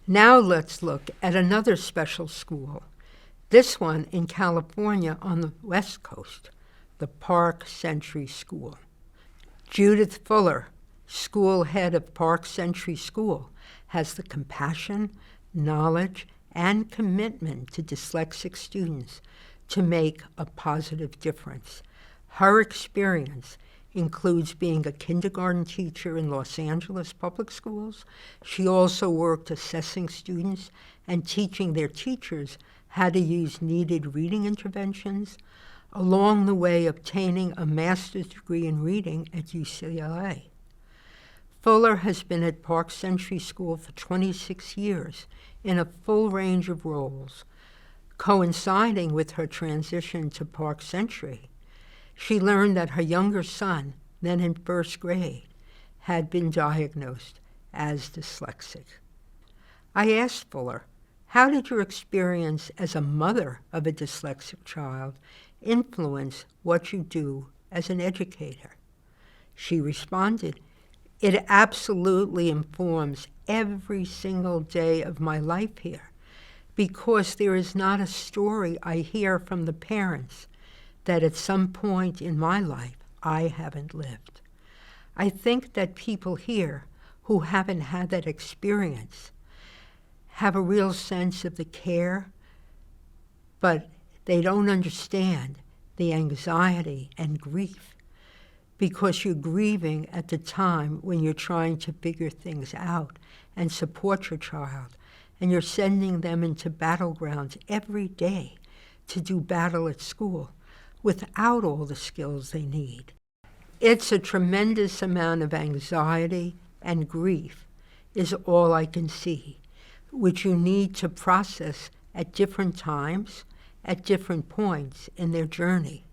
Now let's look at another special school, this one in California on the West Coast, the Park Century School. Judith Fuller, school head of Park Century School, has the compassion, knowledge, and commitment to dyslexic students to make a positive difference. Her experience includes being a kindergarten teacher in Los Angeles public schools. She also worked assessing students and teaching their teachers how to use needed reading interventions, along the way obtaining a master's degree in reading at UCLA. Fuller has been at Park Century School for 26 years in a full range of roles. Coinciding with her transition to Park Century, she learned that her younger son, then in first grade, had been diagnosed as dyslexic. I asked Fuller, how did your experience as a mother of a dyslexic child influence what you do as an educator? She responded, it absolutely informs every single day of my life here, because there is not a story I hear from the parents that at some point in my life I haven't lived. I think that people here who haven't had that experience have a real sense of the care, but they don't understand the anxiety and grief, because you're grieving at the time when you're trying to figure things out and support your child, and you're sending them into battlegrounds every day to do battle at school without all the skills they need. It's a tremendous amount of anxiety and grief is all I can see, which you need to process at different times, at different points in their journey.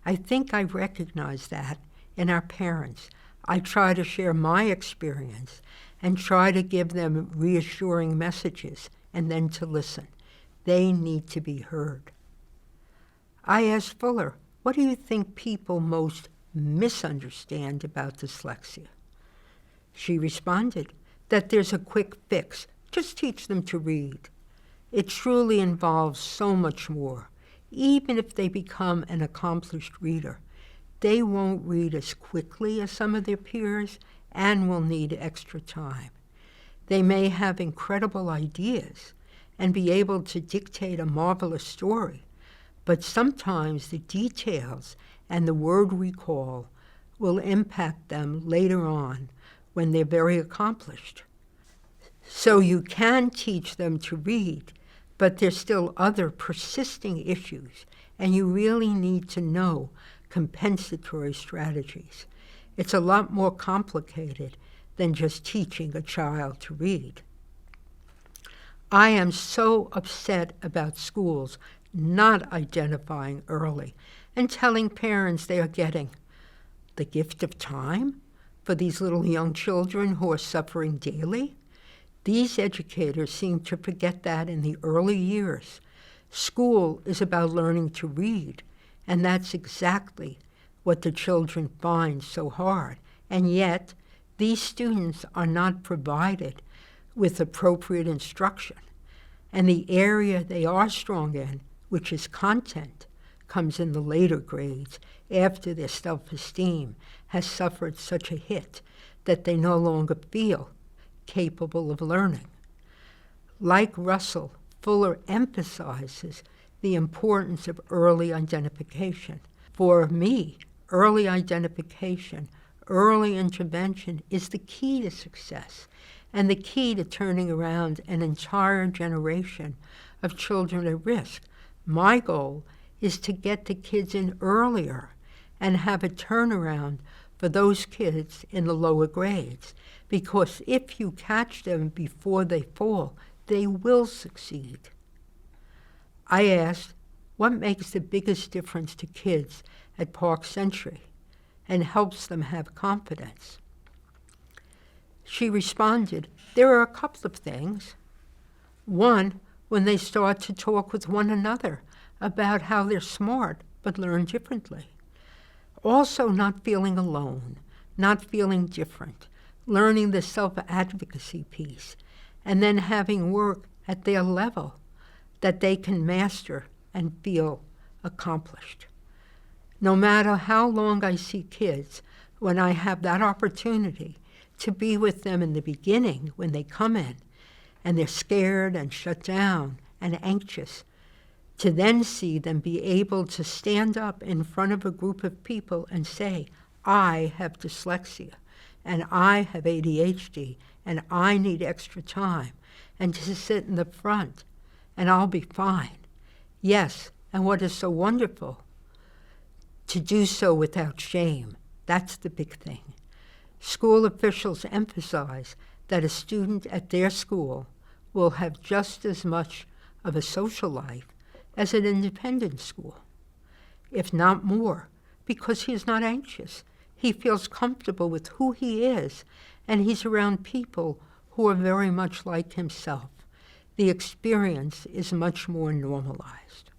I think I recognize that in our parents. I try to share my experience and try to give them reassuring messages and then to listen. They need to be heard. I asked Fuller, what do you think people most misunderstand about dyslexia? She responded that there's a quick fix. Just teach them to read. It truly involves so much more. Even if they become an accomplished reader, they won't read as quickly as some of their peers and will need extra time. They may have incredible ideas and be able to dictate a marvelous story, but sometimes the details and the word recall will impact them later on when they're very accomplished. So you can teach them to read, but there's still other persisting issues, and you really need to know compensatory strategies. It's a lot more complicated than just teaching a child to read. I am so upset about schools not identifying early and telling parents they are getting the gift of time for these little young children who are suffering daily. These educators seem to forget that in the early years. School is about learning to read, and that's exactly what the children find so hard. And yet, these students are not provided with appropriate instruction. And the area they are strong in, which is content, comes in the later grades after their self-esteem has suffered such a hit that they no longer feel capable of learning. Like Russell, Fuller emphasizes the importance of early identification. For me, early identification, early intervention is the key to success and the key to turning around an entire generation of children at risk. My goal is to get the kids in earlier and have a turnaround for those kids in the lower grades, because if you catch them before they fall, they will succeed. I asked, what makes the biggest difference to kids at Park Century and helps them have confidence? She responded, there are a couple of things. One, when they start to talk with one another about how they're smart but learn differently. Also, not feeling alone, not feeling different, learning the self-advocacy piece, and then having work at their level that they can master and feel accomplished. No matter how long I see kids, when I have that opportunity to be with them in the beginning when they come in and they're scared and shut down and anxious, to then see them be able to stand up in front of a group of people and say, I have dyslexia, and I have ADHD, and I need extra time, and to sit in the front, and I'll be fine. Yes, and what is so wonderful, to do so without shame. That's the big thing. School officials emphasize that a student at their school will have just as much of a social life as an independent school, if not more, because he is not anxious. He feels comfortable with who he is, and he's around people who are very much like himself. The experience is much more normalized.